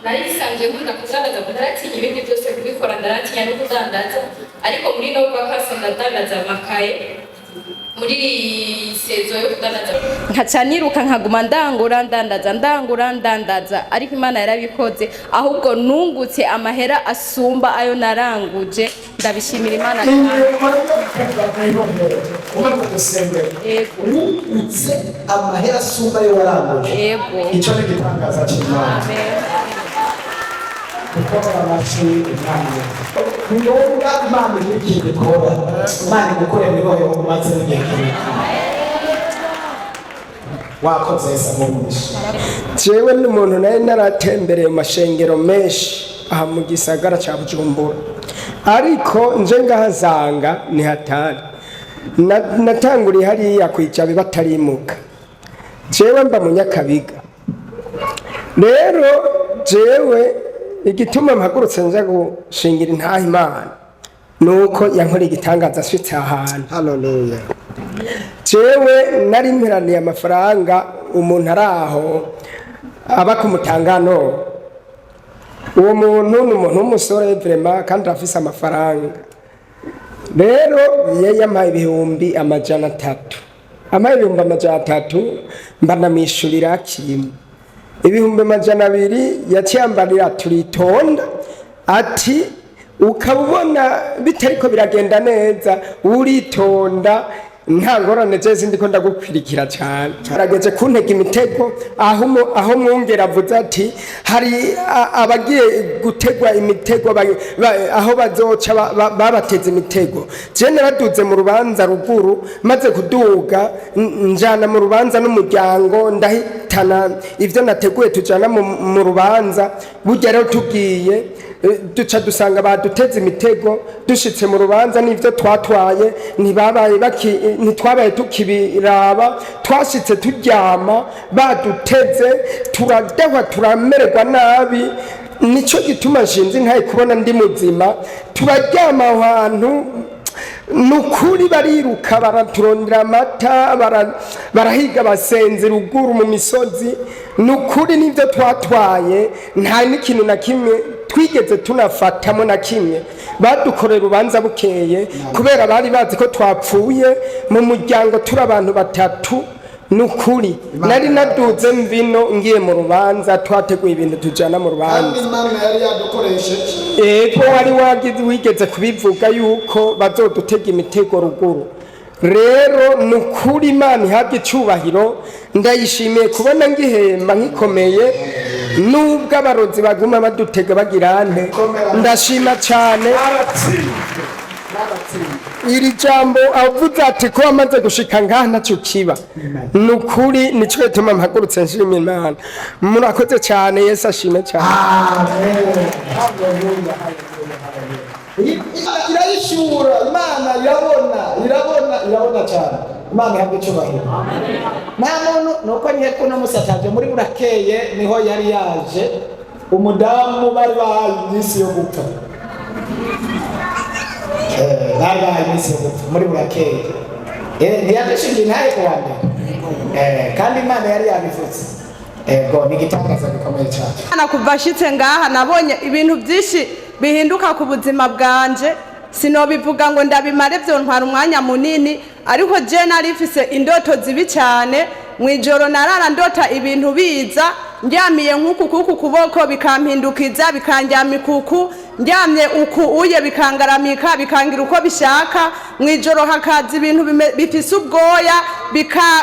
narisanze nkunda kudandaza ndaratinya ibindi byose kubikora ndaratinya no kudandaza ariko muri no bakasa ndadandaza amakaye muri sezo yo kudandaza nkaca niruka nkaguma ndandandaza ariko Imana yarabikoze ahubwo nungutse amahera asumba ayo naranguje ndabishimira Imana nungutse amahera asumba ayo waranguje yego icyo ni igitangaza cy'Imana. Amen. Gukora amashuri Imana ngombwa Imana igiye gukora Imana gukorera ibibaho umaze n'igihe kinini wakoze isamumisha. Jewe n'umuntu nari naratembereye mu mashengero menshi aha mu gisagara ca Bujumbura ariko nje ngahasanga ni hatari natanguriye hariya kwicabe batarimuka jewe mba mu Nyakabiga rero jewe igituma mpagurutse nza gushingira intaha Imana nuko yankora igitangaza ashitse ahantu. Haleluya. Jewe nari mperaniye amafaranga umuntu araho aba kumutangano uwo muntu n'umuntu w'umusore vraiment kandi afise amafaranga rero yampaye ibihumbi amajana 3 ibihumbi amajana 3 mbanamishurira kimwe ibihumbi amajana 2 yacyambarira turitonda ati ukabona bitariko biragenda neza uritonda nta ngorane je ndiko ndagukwirikira cyane arageze kuntega imitego aho mwongera avuze ati hari abagiye gutegwa imitego aho bazoca babateze imitego je naraduze mu rubanza ruguru maze kuduga njana mu rubanza n'umuryango ndahitana ivyo nateguye tujana mu rubanza burya rero tugiye duca dusanga baduteze imitego dushitse mu rubanza n'ivyo twatwaye ntitwabaye tukibiraba twashitse turyama baduteze turadahwa turamererwa nabi nico gituma nshinze ntaye kubona ndi muzima turaryama ahantu nukuri bariruka baraturondera amata barahiga basenze ruguru mu misozi nukuri n'ivyo twatwaye nta n'ikintu na kimwe twigeze tunafatamo na kimwe badukorera ubanza bukeye kubera bari bazi ko twapfuye mu muryango turi abantu 3 nukuri nari naduze mvino ngiye mu rubanza twateguye ibintu tujana mu rubanza kandi Imana yari yadukoresheje wari wigeze kubivuga yuko bazodutega imitego ruguru rero nukuri Imana ihabwe icyubahiro ndayishimiye kubona ngihemba nkikomeye nubwo abarozi baguma badutega bagirane ndashima cyane iri jambo avuze ati ko amaze gushika ngaha ntacyo kiba nukuri nico gituma mpagurutse nshima Imana murakoze cyane Yesu ashime cyane. Amen. Irayishura Imana irabona cyane Imana ihabwe icyubahiro. Nta muntu nuko nyeko no musataje muri burakeye niho yari yaje umudamu bari bahise yo gupfa muri burakeye ntiyadushinga intahe ku wande kandi Imana yari yabivuze ni igitangaza gikomeye cyane. Kuva ashitse ngaha nabonye ibintu byinshi bihinduka ku buzima bwanje sinobivuga ngo ndabimare byo ntwara umwanya munini ariko je narifise indoto zibi cyane mwijoro narara ndota ibintu biza njyamiye nk'uku kuboko bikampindukiza bikanjyamikuku njyamye uku uye bikangaramika bikangira uko bishaka mwijoro hakaza ibintu bifise ubwoya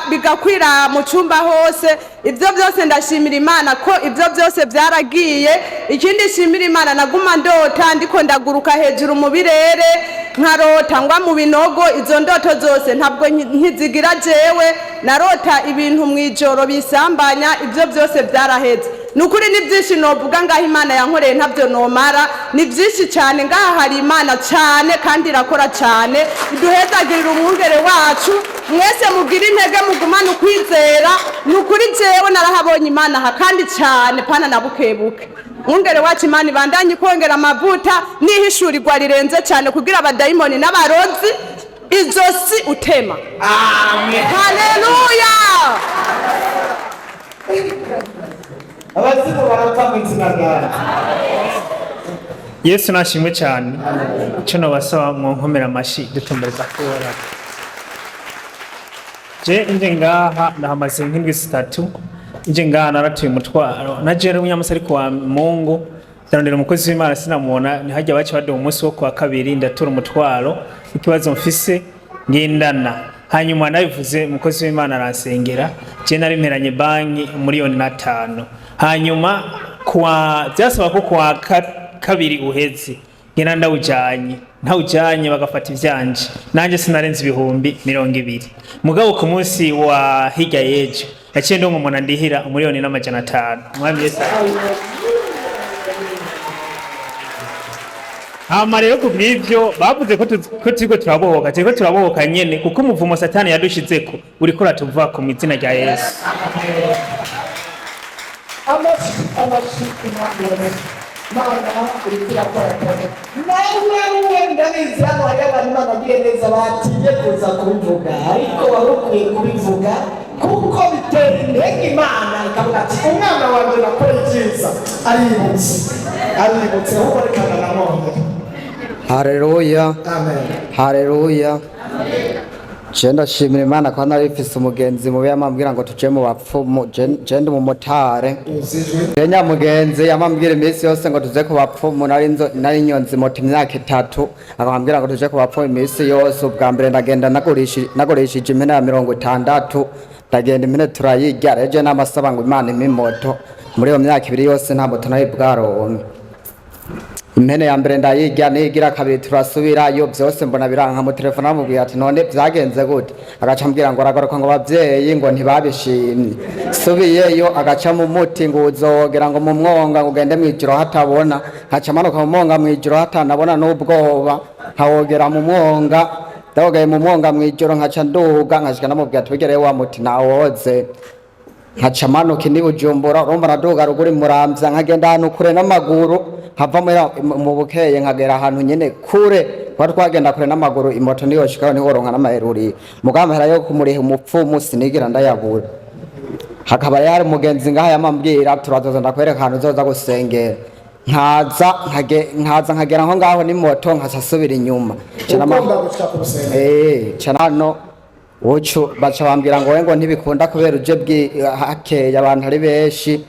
bigakwira mu cyumba hose ibyo byose ndashimira Imana ko ibyo byose byaragiye ikindi shimira Imana naguma ndota ndiko ndaguruka hejuru mu birere nkarota ngwa mu binogo izo ndoto zose ntabwo nkizigira jewe narota ibintu mwijoro bisambanya ibyo byose byaraheze nukuri ni byinshi novuga ngaho Imana yankoreye ntabyo nomara ni byinshi cyane ngaha hari Imana cyane kandi irakora cyane iduhezagirira umwungere wacu mwese mugira intege mugumana ukwizera nukuri jewe narahabonye Imana ha kandi cyane pana nabukebuke mwungere wacu Imana ibandanye kongera amavuta nihishurirwa rirenze cyane kugira abadayimoni n'abarozi izosi utema. Amen. Haleluya. abazimu barapfa mu izina ryawe. Yesu nashimwe cyane. Icyo nabasaba nkomera amashi dutumbereza kora. Nje ngaha ndahamaze nk'indwi zitatu. Nje ngaha naratuye umutwaro. Naje rero umunyamusari kwa Mungu. Ndandira umukozi w'Imana sinamubona ntihajya bace baduha umunsi wo kwa kabiri ndatura umutwaro. Ikibazo mfise ngendana. Hanyuma nabivuze umukozi w'Imana aransengera. Je nari mperanye banki miliyoni 5. Hanyuma byasaba ko kwa kabiri uheze ngena ndawujanye ntawujanye bagafata ivyanje nanje sinarenze ibihumbi 200 mugabo ku munsi wa hirya yeje yaciye ndo umuntu ndihira miliyoni 500 mwami Yesu rero ku bw'ivyo bavuze ko turiko turabohoka nyene kuko umuvumo satani yadushizeko uriko uratuva ku izina rya Yesu. Mana urikira kwa nawe ndabizi hano hari abantu Imana agiye neza batinye kuza kubivuga ariko wari ukwiye kubivuga kuko bitera intege Imana ikavuga ati umwana wanjye nakora ibyiza aributse aho barekana na none. Haleluya, amen, haleluya. Chenda shimira Imana kwa narifise umugenzi mubi yamambwira ngo tuje mu bapfumu je ndi mu motare. Renya mugenzi yamambwira iminsi yose ngo tuze ku bapfumu nari nyonzi moto imyaka 3 akambwira ngo tuje ku bapfumu iminsi yose ubwa mbere ndagenda nagurishije impene ya 60 ndagenda impene turayirya reje n'amasaba ngo Imana imimoto muri iyo myaka 2 yose nta moto nari bwaronke. Impene ya mbere ndayirya nigira kabiri turasubirayo byose mbona biranka mu telefone amubwiye ati none byagenze gute agaca mbwira ngo aragaruka ngo abavyeyi ngo ntibabishimye subiyeyo agaca mu muti ngo uzogera ngo mu mwonga ngo ugende mwijiro hatabona haca manuka mu mwonga mwijiro hatanabona n'ubwoba hawogera mu mwonga dawogaye mu mwonga mwijiro nkaca nduga nkashika namubwiye ati bigereye wa muti nawoze nkaca manuka ni Bujumbura urumva naduga ruguri muramvya nkagenda hano kure n'amaguru hava mu bukeye nkagera ahantu nyene kure kwa twagenda kure n'amaguru imoto niyo shikaho ni horonka n'amaheruri mugamahera yo kumuriha umupfumu sinigira ndayabura hakaba yari mugenzi ngaha yamambwira turazoza ndakwereka ahantu uzoza gusengera nkaza nkagera aho ngaho ni moto nkasasubira inyuma canano ucu baca bambwira ngo wengo ntibikunda kubera uje hakeye abantu ari benshi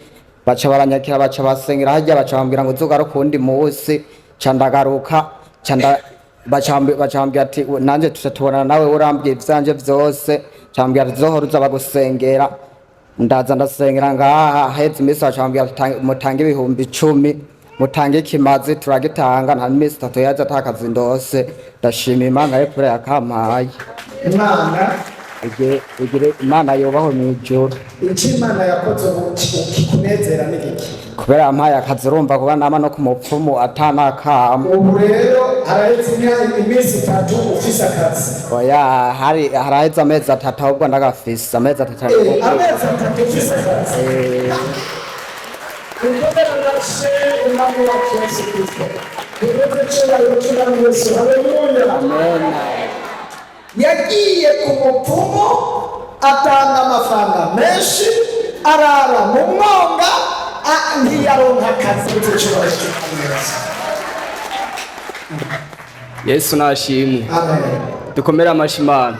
baca baranyakira baca basengera hajya baca bambwira ngo uzuga rukundi munsi candagaruka baca bambwira ati nanje tutatubona nawe urambye ivyanje vyose cambwira ati zohora uza bagusengera ndaza ndasengera ngaha heze imisi baca bambwira ati mutange ibihumbi 10 mutange ikimazi turagitanga nta misi 3 yaza atakazi ndose ndashima Imana yo kure yakampaye Imana igire Imana yobaho mwijuru. Iki Imana yakoze kikunezera n'igiki kubera yampaye akazi urumva kuba nama no ku mupfumu atanakama. Ubu rero haraheze iminsi 3 ufise akazi. Oya haraheze amezi 3 ahubwo ndagafise amezi 3. Amezi 3 ufise akazi. Kubera ndashe Imana yacu Yesu Kristo. Haleluya. Amen. Yagiye ku mupfumu atanga amafaranga menshi arara mu mwonga ntiyaronka akazi cy'ubucuruzi. Yesu nashimwe. Amen. Dukomera amashimana.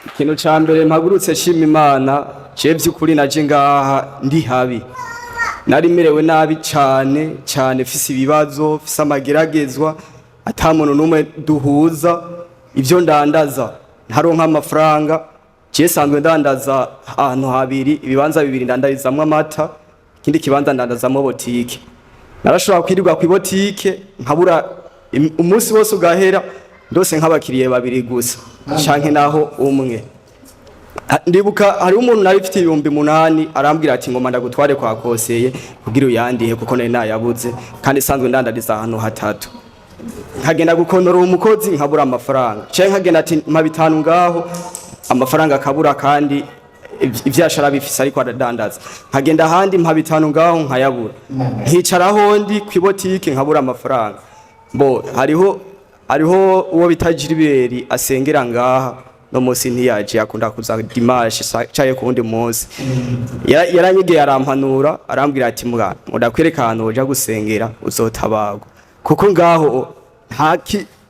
Ikintu ca mbere mpagurutse shima Imana je by'ukuri naje ngaha ndi habi nari merewe nabi cyane fise ibibazo fise amageragezwa atamuntu numwe duhuza ivyo ndandaza ntaronka amafaranga je sanzwe ndandaza ahantu habiri ibibanza bibiri ndandarizamwe amata ikindi kibanza ndandazamwe botike narashobora kwirirwa ku botike nkabura umunsi wose ugahera ndose nk'abakiriye babiri gusa canke naho umwe ndibuka hari umuntu nari mfite 8,000 arambwira ati ngoma ndagutware kwa koseye kugira uyandihe kuko nari nayabuze kandi sanzwe ndandariza ahantu hatatu nkagenda gukonora umukozi nkabura amafaranga cye nkagenda ati mpa 5 ngaho amafaranga akabura kandi ivyashara bifise ariko aradandaza nkagenda handi mpa 5 ngaho nkayabura nkicaraho ndi kwibotike nkabura amafaranga hariho uwo bitajira iberi asengera ngaha no munsi ntiyaje akunda kuza dimanche caye ku wundi munsi yaranyegeye arampanura arambwira ati mwana ndakwereka ahantu uja gusengera uzotabagwa kuko ngaho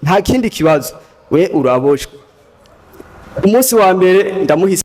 nta kindi kibazo we uraboshwe umunsi wa mbere ndamuhise